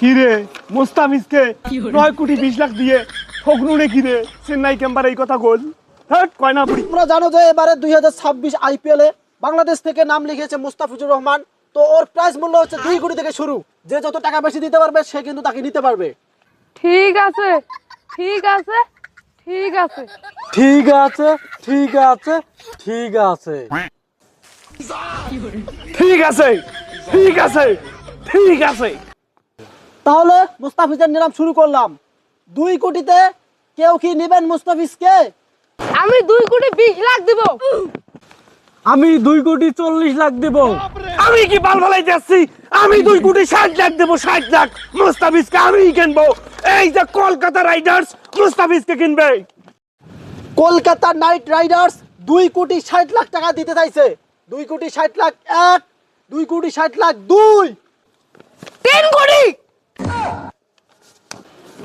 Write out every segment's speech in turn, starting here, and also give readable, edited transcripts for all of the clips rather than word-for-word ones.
কিরে মুস্তাফিজকে 9 কোটি 20 লাখ দিয়ে ফগনুনে কিরে চেন্নাই ক্যাম্পার এই কথা বল। হ্যাঁ কয় না বুড়ি। তোমরা জানো যে এবারে 2026 আইপিএল এ বাংলাদেশ থেকে নাম লিখিয়েছে মুস্তাফিজুর রহমান। তো ওর প্রাইস মূল্য হচ্ছে 2 কোটি থেকে শুরু। যে যত টাকা বেশি দিতে পারবে সে কিন্তু তাকে নিতে পারবে। ঠিক আছে ঠিক আছে ঠিক আছে ঠিক আছে ঠিক আছে ঠিক আছে ঠিক আছে ঠিক আছে ঠিক আছে। তাহলে মুস্তাফিজের নিলাম শুরু করলাম। 2 কোটিতে কেউ কি নেবেন মুস্তাফিজকে? আমি 2 কোটি 20 লাখ দিব। আমি 2 কোটি 40 লাখ দেব। আমি কি বাল ভালাই যাচ্ছি? আমি 2 কোটি 60 লাখ দেবো। 60 লাখ মুস্তাফিজকে আমি কিনবো। এই যে কলকাতা রাইডার্স মুস্তাফিজকে কিনবে। কলকাতা নাইট রাইডার্স 2 কোটি 60 লাখ টাকা দিতে চাইছে। 2 কোটি 60 লাখ 1, 2 কোটি 60 লাখ 2, 3 কোটি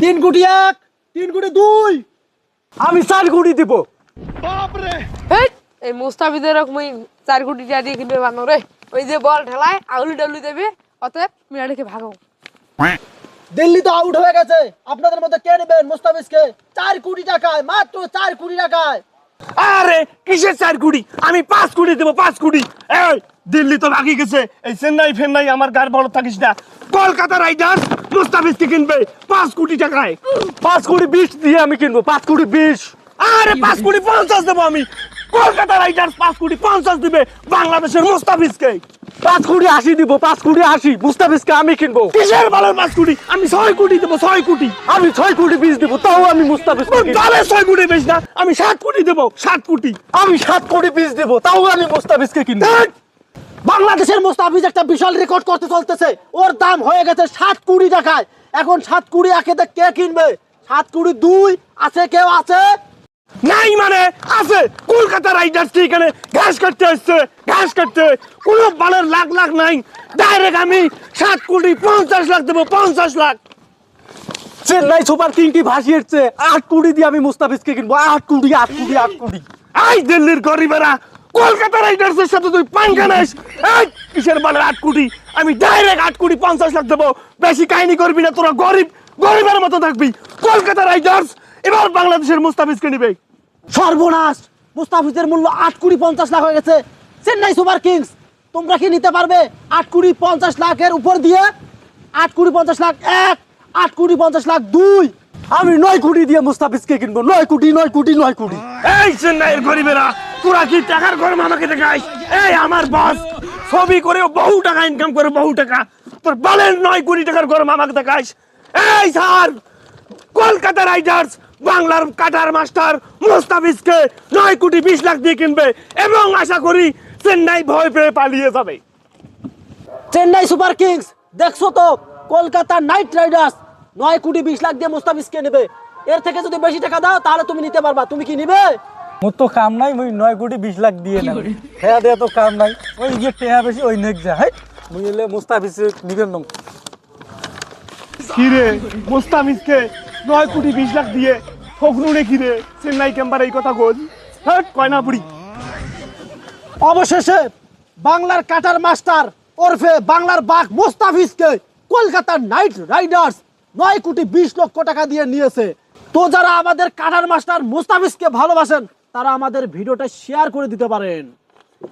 3 কোটি 1, 3 কোটি 2। আমি 4 কোটি দেব। এই এই মুস্তাফিজের এরকম 4 কোটি টাকা দিয়ে কিনবে বানো রে। ওই যে বল ঠেলায় আউলি ডাউলি দেবে, অতএব মিরাডিকে ভাগাও। দিল্লি তো আউট হয়ে গেছে। আপনাদের মধ্যে কে নেবেন মুস্তাফিজকে? 4 কোটি টাকায়, মাত্র 4 কোটি টাকায়। আরে কিসের 4 কোটি? আমি 5 কোটি দেবো। 5 কোটি। এই দিল্লি তো ভাগি গেছে। এই চেন্নাই ফেন্নাই আমার গার বড় থাকিস না। কলকাতা রাইডার্স মুস্তাফিজকে কিনবে 5 কোটি টাকায়। 5 কোটি 20 দিয়ে আমি কিনবো। 5 কোটি 20। আরে 5 কোটি 50 দেবো আমি। কলকাতা রাইডার্স 5 কোটি 50 দিবে বাংলাদেশের মুস্তাফিজকে। 5 কোটি 80 দিব। 5 কোটি 80 মুস্তাফিজকে আমি কিনবো। কিসের ভালো 5 কোটি? আমি 6 কোটি দেবো। 6 কোটি। আমি 6 কোটি 20 দিব। তাও আমি মুস্তাফিজকে কিনবো। তাহলে 6 কোটি বেশ না। আমি 7 কোটি দেবো। 7 কোটি। আমি 7 কোটি 20 দেব। তাও আমি মুস্তাফিজকে কিনবো। ধ্যাৎ। বাংলাদেশের মুস্তাফিজ একটা বিশাল রেকর্ড করতে চলতেছে। ওর দাম হয়ে গেছে 7 কোটি টাকায়। এখন 7 কোটি একেতে কে কিনবে? 7 কোটি 2 আছে? কেউ আছে? নাই মানে আছে। কলকাতা রাইডার্স এখানে ঘাস কাটতে আসছে। ঘাস কাটতে কোনো বালের লাখ লাখ নাই। ডাইরেক্ট আমি 7 কোটি 50 লাখ দেবো। 50 লাখ। চেন্নাই সুপার কিং কি ভাসিয়েছে। 8 কোটি দিয়ে আমি মুস্তাফিজকে কিনবো। 8 কোটি 8 কোটি 8 কোটি। এই দিল্লির গরিবেরা কলকাতা রাইডার্সের সাথে তুই পাঙ্গা নাইস। এই কিসের বালের 8 কোটি? আমি ডাইরেক্ট 8 কোটি 50 লাখ দেবো। বেশি কাহিনী করবি না। তোরা গরিব গরিবের মতো থাকবি। কলকাতা রাইডার্স এবার বাংলাদেশের মুস্তাফিজকে নিবে। সর্বনাশ! মুস্তাফিজের মূল্য 8 কোটি 50 লাখ হয়ে গেছে। চেন্নাই সুপার কিংস তোমরা কি নিতে পারবে 8 কোটি 50 লাখের উপর দিয়ে? 8 কোটি 50 লাখ 1, 8 কোটি 50 লাখ 2। আমি 9 কোটি দিয়ে মুস্তাফিজকে কিনবো। 9 কোটি 9 কোটি 9 কোটি। এই চেন্নাইয়ের গরিবেরা তোরা কি টাকার গরম আমাকে দেখাইস? এই আমার বস ছবি করে বহু টাকা ইনকাম করে বহু টাকা। তোর বলেন 9 কোটি টাকার গরম আমাকে দেখাইস? এই স্যার কলকাতা রাইডার্স বাংলার কাটার মাস্টার মুস্তাফিজকে 9 কোটি 20 লাখ দিয়ে কিনবে এবং আশা করি চেন্নাই ভয় পেয়ে পালিয়ে যাবে। চেন্নাই সুপার কিংস দেখছো তো, কলকাতা নাইট রাইডার্স 9 কোটি 20 লাখ দিয়ে মুস্তাফিজকে নেবে। এর থেকে যদি বেশি টাকা দাও তাহলে তুমি নিতে পারবা। তুমি কি নিবে? মোর তো কাম নাই, মুই 9 কোটি 20 লাখ দিয়ে নেব। হ্যাঁ দেয়া তো কাম নাই, ওই যে টেহা বেশি ওই নেক যা। হাই মুই এলে মুস্তাফিজ নিবেন নম। কিরে মুস্তাফিজকে 9 কোটি 20 লাখ দিয়ে ফগনুনে কিরে চেন্নাই ক্যাম্পার এই কথা বল। হ্যাঁ কয় না বুড়ি। অবশেষে বাংলার কাটার মাস্টার ওরফে বাংলার বাঘ মুস্তাফিজকে কলকাতা নাইট রাইডার্স 9 কোটি 20 লক্ষ টাকা দিয়ে নিয়েছে। তো যারা আমাদের কাটার মাস্টার মুস্তাফিজকে ভালোবাসেন তারা আমাদের ভিডিওটা শেয়ার করে দিতে পারেন।